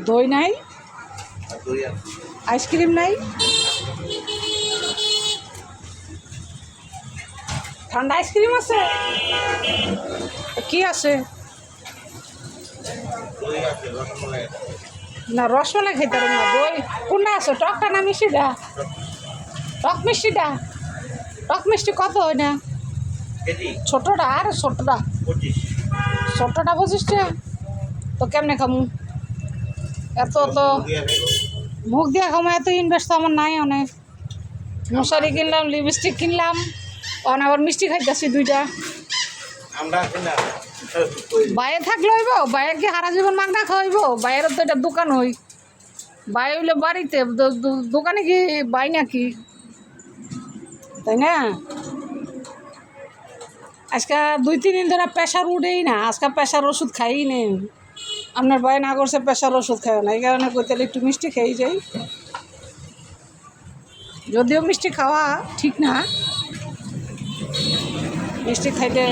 দই নাই, দই আছে, আইসক্রিম নাই, ঠান্ডা আইসক্রিম আছে, কি আছে? দই আছে, রসমালাই আছে। না রসমালাই খাইতে পারবো না। দই কোনটা আছে, টকটা না মিষ্টিটা? টক মিষ্টিটা, টক মিষ্টি কত হয় না? কেজি ছোটটা আর ছোটটা? 25। ছোটটা 25 টাকা। তো কেমনে খামু এত? তো মুখ দিয়ে খামো, এত ইনভেস্ট তো আমার নাই। অনেক মশারি কিনলাম, লিপস্টিক কিনলাম, অন আবার মিষ্টি খাইতেছি 2টা। আমরা আছি না, বাইরে থাকলে হইব? বাইরে কি সারা জীবন মাগনা খাওয়াইব? বাইরের তো এটা দোকান হই, বাই হইলে বাড়িতে, দোকানে কি বাই নাকি, তাই না? আজকে 2-3 দিন ধরে প্রেশার উঠেই না, আজকে প্রেশার ওষুধ খাই নেই। আপনার ভয় না করছে প্রেশার ওষুধ খায় না, এই কারণে কই তাহলে একটু মিষ্টি খেয়ে যাই। যদিও মিষ্টি খাওয়া ঠিক না, মিষ্টি খাইলে